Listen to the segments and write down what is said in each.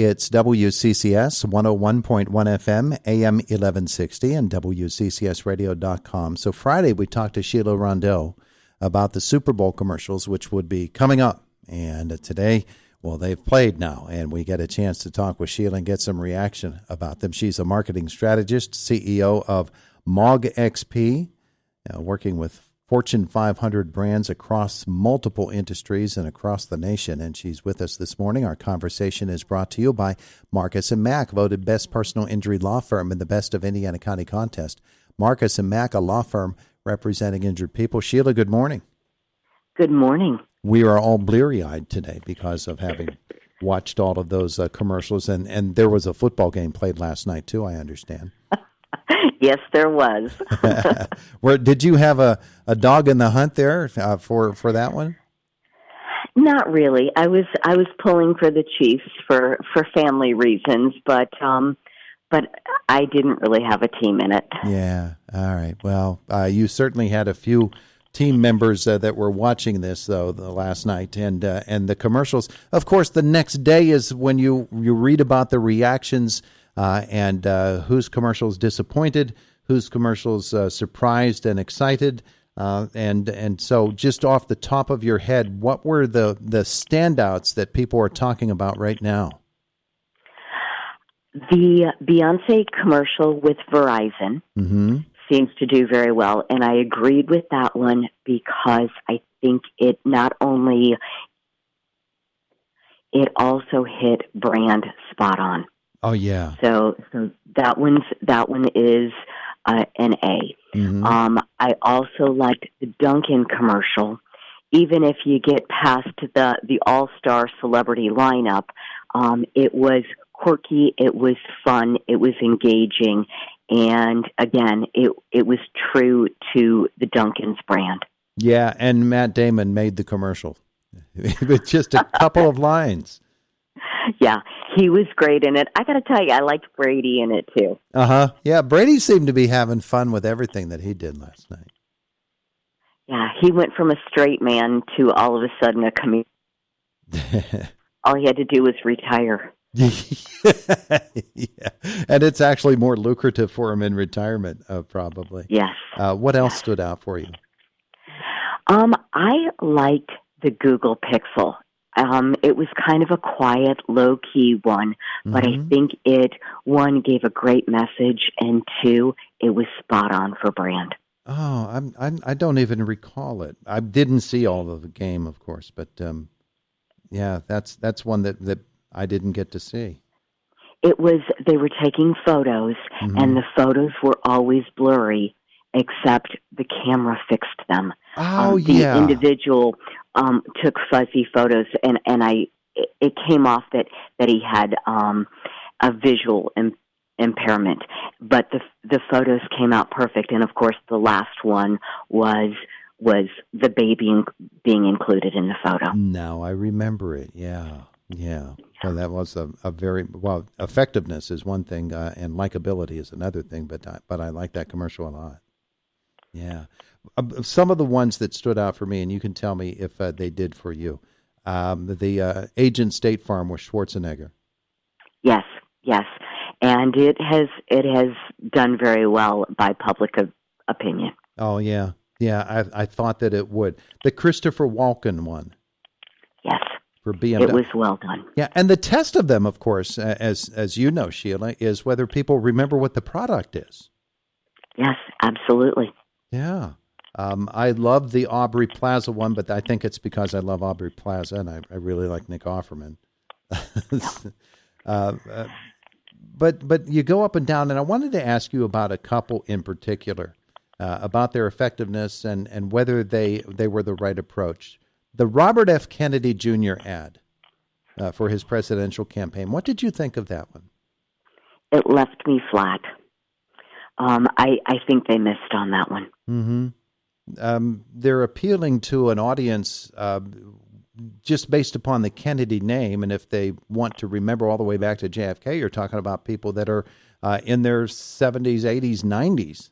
It's WCCS 101.1 FM, AM 1160, and WCCSradio.com. So Friday, we talked to Sheila Rondeau about the Super Bowl commercials, which would be coming up. And today, well, they've played now, and we get a chance to talk with Sheila and get some reaction about them. She's a marketing strategist, CEO of MogXP, working with Fortune 500 brands across multiple industries and across the nation, and she's with us this morning. Our conversation is brought to you by Marcus & Mack, voted best personal injury law firm in the Best of Indiana County contest. Marcus & Mack, a law firm representing injured people. Sheila, good morning. Good morning. We are all bleary-eyed today because of having watched all of those commercials, and there was a football game played last night, too, I understand. Yes, there was. Did you have a dog in the hunt there for that one? Not really. I was pulling for the Chiefs for family reasons, but I didn't really have a team in it. Yeah. All right. Well, you certainly had a few team members that were watching this though the last night, and the commercials. Of course, the next day is when you read about the reactions. And whose commercials disappointed, whose commercials surprised and excited, and so just off the top of your head, what were the standouts that people are talking about right now? The Beyonce commercial with Verizon seems to do very well, and I agreed with that one because I think it also hit brand spot on. Oh yeah. So that one is an A. I also liked the Dunkin' commercial. Even if you get past the all-star celebrity lineup, it was quirky, it was fun, it was engaging, and again, it was true to the Dunkin's brand. Yeah, and Matt Damon made the commercial with just a couple of lines. Yeah, he was great in it. I got to tell you, I liked Brady in it, too. Yeah, Brady seemed to be having fun with everything that he did last night. Yeah, he went from a straight man to all of a sudden a comedian. All he had to do was retire. Yeah, and it's actually more lucrative for him in retirement, probably. Yes. What else stood out for you? I liked the Google Pixel. It was kind of a quiet, low-key one, but I think it, one, gave a great message, and two, it was spot on for brand. Oh, I don't even recall it. I didn't see all of the game, of course, but yeah, that's one that I didn't get to see. It was, they were taking photos, and the photos were always blurry, except the camera fixed them. Oh, the individual took fuzzy photos, and it came off that he had a visual impairment, but the photos came out perfect. And of course, the last one was the baby being included in the photo. Now I remember it. Yeah. So that was a very well. Effectiveness is one thing, and likability is another thing. But I like that commercial a lot. Yeah. Some of the ones that stood out for me, and you can tell me if they did for you. The Agent State Farm with Schwarzenegger. Yes, and it has done very well by public opinion. Oh yeah. I thought that it would. The Christopher Walken one. Yes, for BMW. It was well done. Yeah, and the test of them, of course, as you know, Sheila, is whether people remember what the product is. Yes, absolutely. Yeah. I love the Aubrey Plaza one, but I think it's because I love Aubrey Plaza and I really like Nick Offerman. But you go up and down, and I wanted to ask you about a couple in particular, about their effectiveness and whether they were the right approach. The Robert F. Kennedy Jr. ad for his presidential campaign. What did you think of that one? It left me flat. I think they missed on that one. Mm-hmm. They're appealing to an audience just based upon the Kennedy name, and if they want to remember all the way back to JFK, you're talking about people that are in their 70s, 80s, 90s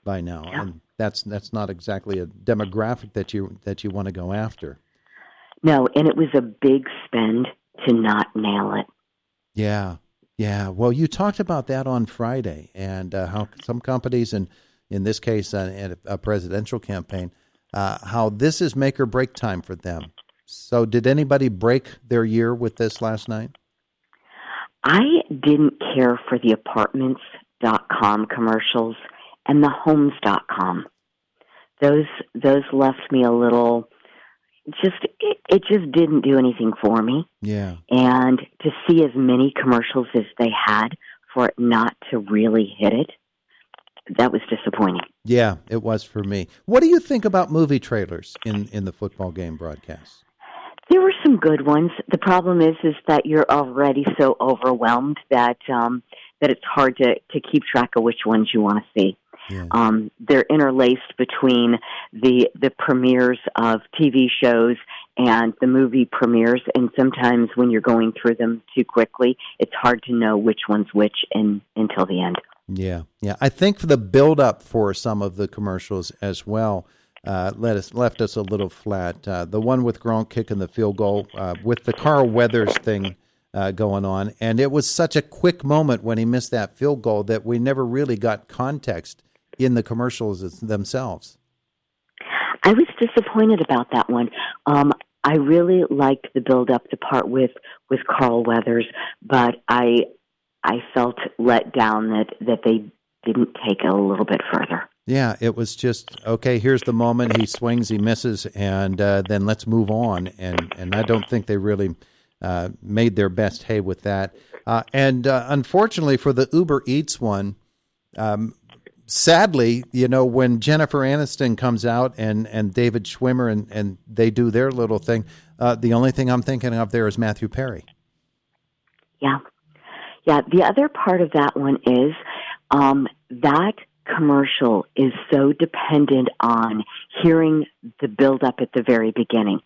by now, and that's not exactly a demographic that you want to go after. No, and it was a big spend to not nail it. Yeah, yeah. Well, you talked about that on Friday, and how some companies, and in this case, a presidential campaign, how this is make or break time for them. So, did anybody break their year with this last night? I didn't care for the apartments.com commercials and the homes.com. Those left me a little it just didn't do anything for me. Yeah. And to see as many commercials as they had for it not to really hit it, that was disappointing. Yeah, it was for me. What do you think about movie trailers in the football game broadcasts? There were some good ones. The problem is that you're already so overwhelmed that it's hard to keep track of which ones you want to see. Yeah. They're interlaced between the premieres of TV shows and the movie premieres, and sometimes when you're going through them too quickly, it's hard to know which one's which until the end. Yeah, yeah. I think the build-up for some of the commercials as well left us a little flat. The one with Gronk kicking the field goal, with the Carl Weathers thing going on, and it was such a quick moment when he missed that field goal that we never really got context in the commercials themselves. I was disappointed about that one. I really liked the build-up, the part with Carl Weathers, but I felt let down that they didn't take it a little bit further. Yeah, it was just, okay, here's the moment, he swings, he misses, and then let's move on. And I don't think they really made their best hay with that. And unfortunately for the Uber Eats one, sadly, when Jennifer Aniston comes out and David Schwimmer and they do their little thing, the only thing I'm thinking of there is Matthew Perry. Yeah. Yeah, the other part of that one is that commercial is so dependent on hearing the build-up at the very beginning.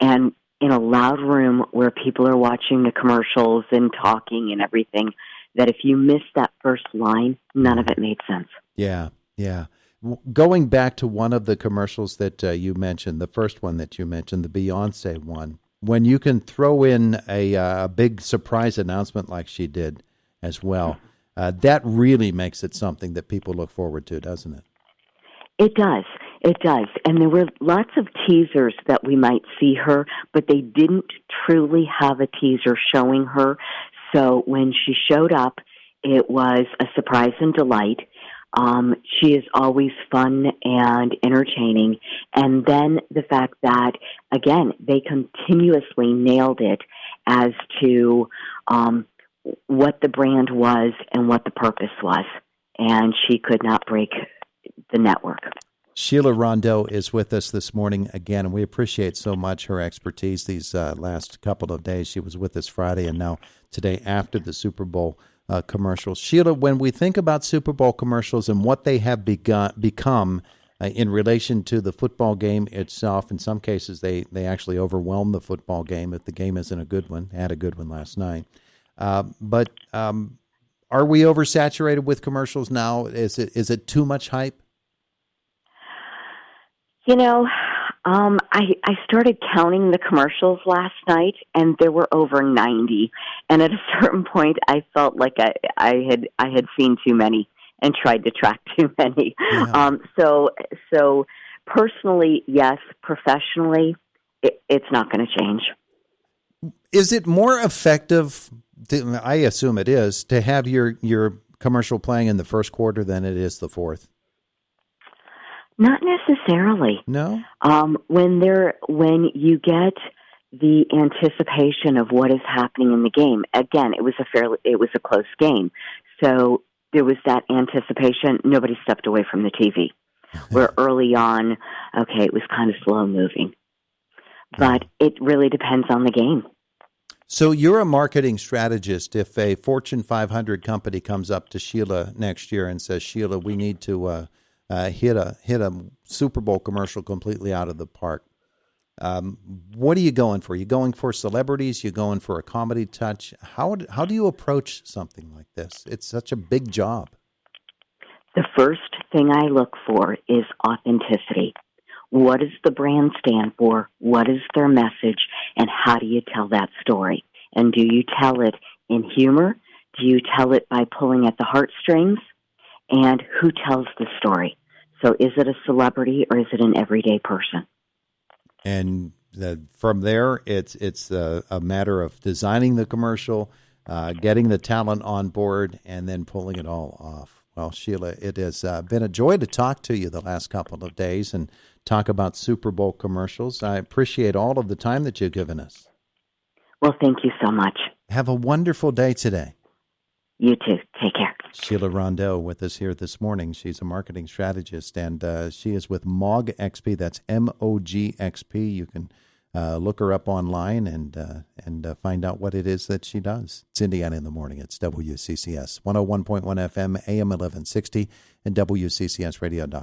And in a loud room where people are watching the commercials and talking and everything, that if you miss that first line, none of it made sense. Yeah, yeah. Going back to one of the commercials that you mentioned, the first one that you mentioned, the Beyonce one, when you can throw in a big surprise announcement like she did as well, that really makes it something that people look forward to, doesn't it? It does. It does. And there were lots of teasers that we might see her, but they didn't truly have a teaser showing her. So when she showed up, it was a surprise and delight. She is always fun and entertaining. And then the fact that, again, they continuously nailed it as to what the brand was and what the purpose was. And she could not break the network. Sheila Rondeau is with us this morning again, and we appreciate so much her expertise these last couple of days. She was with us Friday and now today after the Super Bowl commercials. Sheila, when we think about Super Bowl commercials and what they have become in relation to the football game itself, in some cases they actually overwhelm the football game if the game isn't a good one. Had a good one last night. But are we oversaturated with commercials now? Is it too much hype? I started counting the commercials last night, and there were over 90. And at a certain point, I felt like I had seen too many and tried to track too many. Yeah. So personally, yes. Professionally, it's not going to change. Is it more effective? I assume it is, to have your commercial playing in the first quarter than it is the fourth. Not necessarily. No. When you get the anticipation of what is happening in the game, again, it was a close game, so there was that anticipation. Nobody stepped away from the TV. Where early on, okay, it was kind of slow moving, but it really depends on the game. So you're a marketing strategist. If a Fortune 500 company comes up to Sheila next year and says, "Sheila, we need to hit a Super Bowl commercial completely out of the park," what are you going for? You going for celebrities? You going for a comedy touch? How do you approach something like this? It's such a big job. The first thing I look for is authenticity. What does the brand stand for? What is their message? And how do you tell that story? And do you tell it in humor? Do you tell it by pulling at the heartstrings? And who tells the story? So is it a celebrity or is it an everyday person? And from there, it's a matter of designing the commercial, getting the talent on board, and then pulling it all off. Well, Sheila, it has been a joy to talk to you the last couple of days and talk about Super Bowl commercials. I appreciate all of the time that you've given us. Well, thank you so much. Have a wonderful day today. You too. Take care. Sheila Rondeau with us here this morning. She's a marketing strategist, and she is with MOG XP. That's MOGXP. You can look her up online and find out what it is that she does. It's Indiana in the Morning. It's WCCS 101.1 FM, AM 1160, and WCCSradio.com.